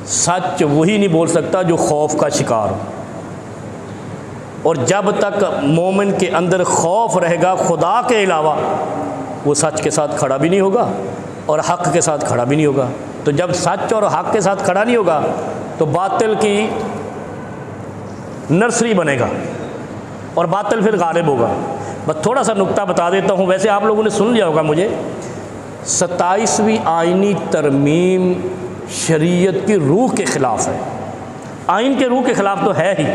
سچ وہی نہیں بول سکتا جو خوف کا شکار ہو، اور جب تک مومن کے اندر خوف رہے گا خدا کے علاوہ، وہ سچ کے ساتھ کھڑا بھی نہیں ہوگا اور حق کے ساتھ کھڑا بھی نہیں ہوگا۔ تو جب سچ اور حق کے ساتھ کھڑا نہیں ہوگا تو باطل کی نرسری بنے گا اور باطل پھر غالب ہوگا۔ بس تھوڑا سا نکتہ بتا دیتا ہوں، ویسے آپ لوگوں نے سن لیا ہوگا مجھے، 27ویں آئینی ترمیم شریعت کی روح کے خلاف ہے، آئین کے روح کے خلاف تو ہے ہی۔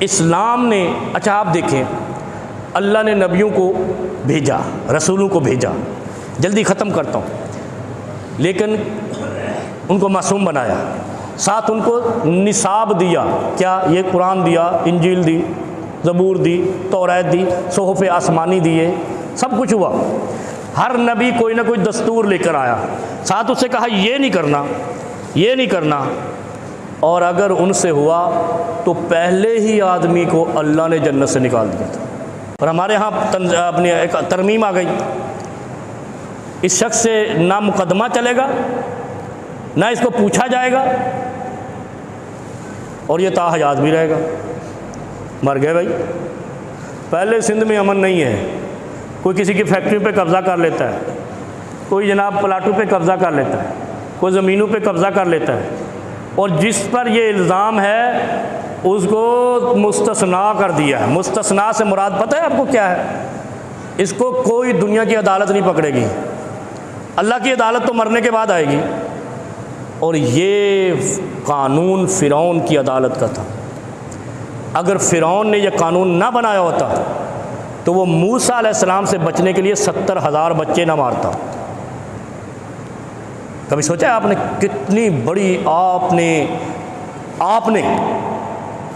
اسلام نے، اچھا آپ دیکھیں، اللہ نے نبیوں کو بھیجا، رسولوں کو بھیجا، جلدی ختم کرتا ہوں، لیکن ان کو معصوم بنایا، ساتھ ان کو نصاب دیا، کیا؟ یہ قرآن دیا، انجیل دی، زبور دی، توریت دی، صحف آسمانی دیے، سب کچھ ہوا۔ ہر نبی کوئی نہ کوئی دستور لے کر آیا، ساتھ اس سے کہا یہ نہیں کرنا، یہ نہیں کرنا، اور اگر ان سے ہوا تو پہلے ہی آدمی کو اللہ نے جنت سے نکال دیا تھا۔ اور ہمارے ہاں اپنی ایک ترمیم آ گئی، اس شخص سے نہ مقدمہ چلے گا، نہ اس کو پوچھا جائے گا، اور یہ تا حیات بھی رہے گا۔ مر گئے بھائی۔ پہلے سندھ میں امن نہیں ہے، کوئی کسی کی فیکٹری پہ قبضہ کر لیتا ہے، کوئی جناب پلاٹوں پہ قبضہ کر لیتا ہے، کوئی زمینوں پہ قبضہ کر لیتا ہے، اور جس پر یہ الزام ہے اس کو مستثنا کر دیا ہے۔ مستثنا سے مراد پتہ ہے آپ کو کیا ہے؟ اس کو کوئی دنیا کی عدالت نہیں پکڑے گی، اللہ کی عدالت تو مرنے کے بعد آئے گی۔ اور یہ قانون فرعون کی عدالت کا تھا۔ اگر فرعون نے یہ قانون نہ بنایا ہوتا تو وہ موسیٰ علیہ السلام سے بچنے کے لیے 70,000 بچے نہ مارتا۔ کبھی سوچا ہے آپ نے کتنی بڑی آپ نے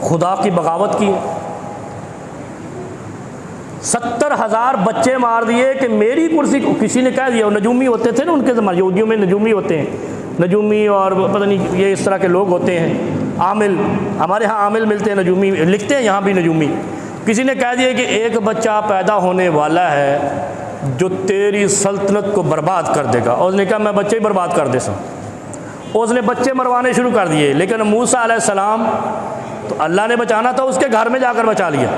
خدا کی بغاوت کی؟ 70,000 بچے مار دیے کہ میری کرسی کو کسی نے کہہ دیا۔ نجومی ہوتے تھے نا ان کے زمانے، یہودیوں میں نجومی ہوتے ہیں، نجومی اور پتہ نہیں یہ اس طرح کے لوگ ہوتے ہیں، عامل، ہمارے ہاں عامل ملتے ہیں، نجومی لکھتے ہیں یہاں بھی نجومی۔ کسی نے کہہ دیا کہ ایک بچہ پیدا ہونے والا ہے جو تیری سلطنت کو برباد کر دے گا، اور اس نے کہا میں بچے ہی برباد کر دے سا، اس نے بچے مروانے شروع کر دیے۔ لیکن موسیٰ علیہ السلام تو اللہ نے بچانا تھا، اس کے گھر میں جا کر بچا لیا،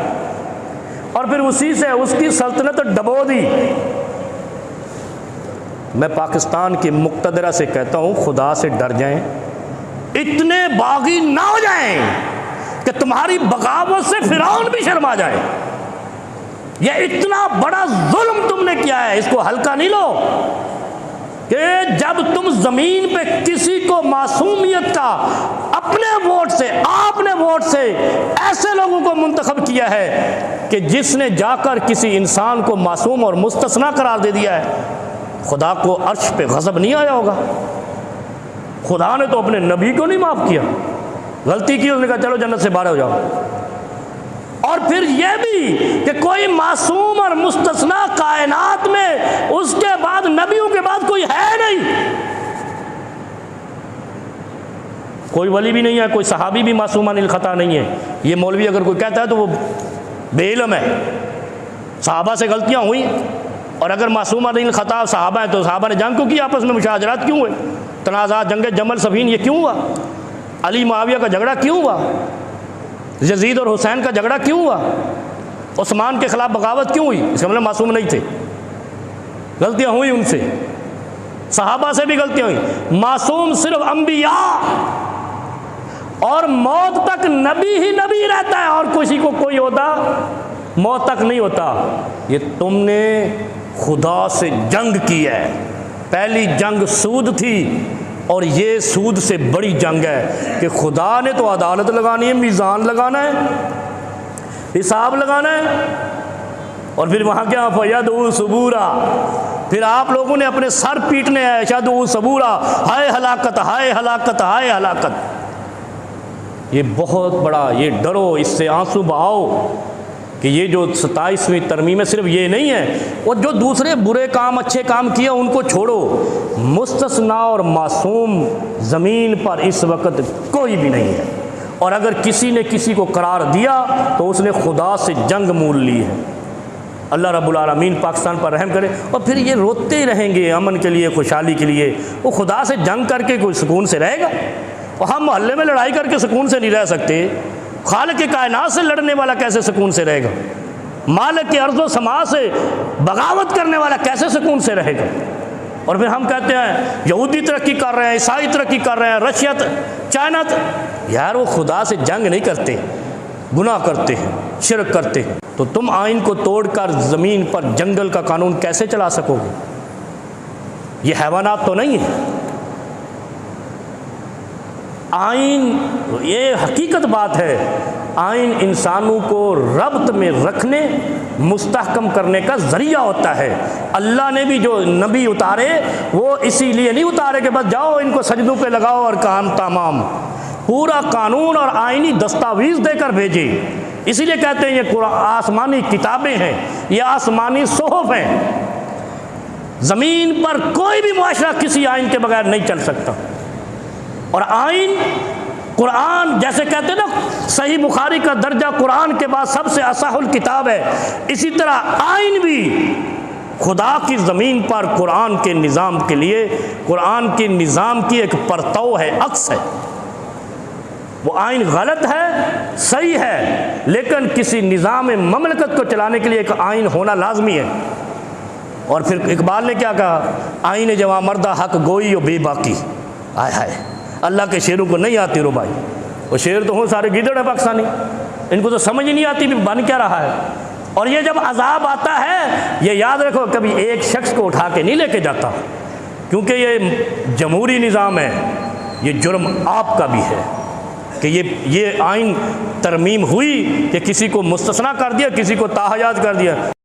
اور پھر اسی سے اس کی سلطنت ڈبو دی۔ میں پاکستان کی مقتدرہ سے کہتا ہوں خدا سے ڈر جائیں، اتنے باغی نہ ہو جائیں کہ تمہاری بغاوت سے فرعون بھی شرما جائے۔ یہ اتنا بڑا ظلم تم نے کیا ہے، اس کو ہلکا نہیں لو، کہ جب تم زمین پہ کسی کو معصومیت کا اپنے ووٹ سے، آپ نے ووٹ سے ایسے لوگوں کو منتخب کیا ہے کہ جس نے جا کر کسی انسان کو معصوم اور مستثنا قرار دے دیا ہے، خدا کو عرش پہ غضب نہیں آیا ہوگا؟ خدا نے تو اپنے نبی کو نہیں معاف کیا، غلطی کی، اس نے کہا چلو جنت سے باہر ہو جاؤ۔ اور پھر یہ بھی کہ کوئی معصوم اور مستثنا کائنات میں اس کے بعد، نبیوں کے بعد کوئی ہے نہیں، کوئی ولی بھی نہیں ہے، کوئی صحابی بھی معصوم عن الخطا نہیں ہے۔ یہ مولوی اگر کوئی کہتا ہے تو وہ بے علم ہے۔ صحابہ سے غلطیاں ہوئی، اور اگر معصوم عن الخطا صحابہ ہیں تو صحابہ نے جنگ کیوں کی، آپس میں مشاجرات کیوں ہوئے، تنازعات، جنگ جمل صفین، یہ کیوں ہوا؟ علی معاویہ کا جھگڑا کیوں ہوا؟ یزید اور حسین کا جھگڑا کیوں ہوا؟ عثمان کے خلاف بغاوت کیوں ہوئی؟ اس کا مطلب معصوم نہیں تھے، غلطیاں ہوئی ان سے، صحابہ سے بھی غلطیاں ہوئی۔ معصوم صرف انبیاء، اور موت تک نبی ہی نبی رہتا ہے، اور کسی کو کوئی عہدہ موت تک نہیں ہوتا۔ یہ تم نے خدا سے جنگ کی ہے، پہلی جنگ سود تھی، اور یہ سود سے بڑی جنگ ہے کہ خدا نے تو عدالت لگانی ہے، میزان لگانا ہے، حساب لگانا ہے، اور پھر وہاں کیا فَيَدْعُوا ثُبُورًا، پھر آپ لوگوں نے اپنے سر پیٹنے ہیں، يَشْهَدُوا ثُبُورًا، ہائے ہلاکت، ہائے ہلاکت، ہائے ہلاکت۔ یہ بہت بڑا، یہ ڈرو، اس سے آنسو بہاؤ کہ یہ جو 27ویں ترمیم ہے صرف یہ نہیں ہے، اور جو دوسرے برے کام اچھے کام کیے ان کو چھوڑو، مستثنا اور معصوم زمین پر اس وقت کوئی بھی نہیں ہے، اور اگر کسی نے کسی کو قرار دیا تو اس نے خدا سے جنگ مول لی ہے۔ اللہ رب العالمین پاکستان پر رحم کرے۔ اور پھر یہ روتے ہی رہیں گے امن کے لیے، خوشحالی کے لیے، وہ خدا سے جنگ کر کے کوئی سکون سے رہے گا؟ اور ہم محلے میں لڑائی کر کے سکون سے نہیں رہ سکتے، خالق کائنات سے لڑنے والا کیسے سکون سے رہے گا؟ مالک کے ارض و سما سے بغاوت کرنے والا کیسے سکون سے رہے گا؟ اور پھر ہم کہتے ہیں یہودی ترقی کر رہے ہیں، عیسائی ترقی کر رہے ہیں، رشیا چائنا، یار وہ خدا سے جنگ نہیں کرتے، گناہ کرتے ہیں، شرک کرتے ہیں۔ تو تم آئین کو توڑ کر زمین پر جنگل کا قانون کیسے چلا سکو گے؟ یہ حیوانات تو نہیں ہے۔ آئین، یہ حقیقت بات ہے، آئین انسانوں کو ربط میں رکھنے، مستحکم کرنے کا ذریعہ ہوتا ہے۔ اللہ نے بھی جو نبی اتارے وہ اسی لیے نہیں اتارے کہ بس جاؤ ان کو سجدوں پہ لگاؤ اور کام تمام، پورا قانون اور آئینی دستاویز دے کر بھیجے۔ اسی لیے کہتے ہیں یہ آسمانی کتابیں ہیں، یہ آسمانی صحف ہیں۔ زمین پر کوئی بھی معاشرہ کسی آئین کے بغیر نہیں چل سکتا۔ اور آئین، قرآن جیسے کہتے ہیں نا صحیح بخاری کا درجہ قرآن کے بعد سب سے اصح الکتاب ہے، اسی طرح آئین بھی خدا کی زمین پر قرآن کے نظام کے لیے، قرآن کے نظام کی ایک پرتو ہے، عکس ہے۔ وہ آئین غلط ہے، صحیح ہے، لیکن کسی نظام مملکت کو چلانے کے لیے ایک آئین ہونا لازمی ہے۔ اور پھر اقبال نے کیا کہا؟ آئین جواں مردہ حق گوئی و بے باقی۔ آئے ہائے، اللہ کے شعروں کو نہیں آتی رو بھائی، وہ شعر تو ہوں سارے گیدڑ ہے پاکستانی، ان کو تو سمجھ ہی نہیں آتی بھی بن کیا رہا ہے۔ اور یہ جب عذاب آتا ہے، یہ یاد رکھو کبھی ایک شخص کو اٹھا کے نہیں لے کے جاتا، کیونکہ یہ جمہوری نظام ہے، یہ جرم آپ کا بھی ہے کہ یہ آئین ترمیم ہوئی کہ کسی کو مستثنیٰ کر دیا، کسی کو تاحیات کر دیا۔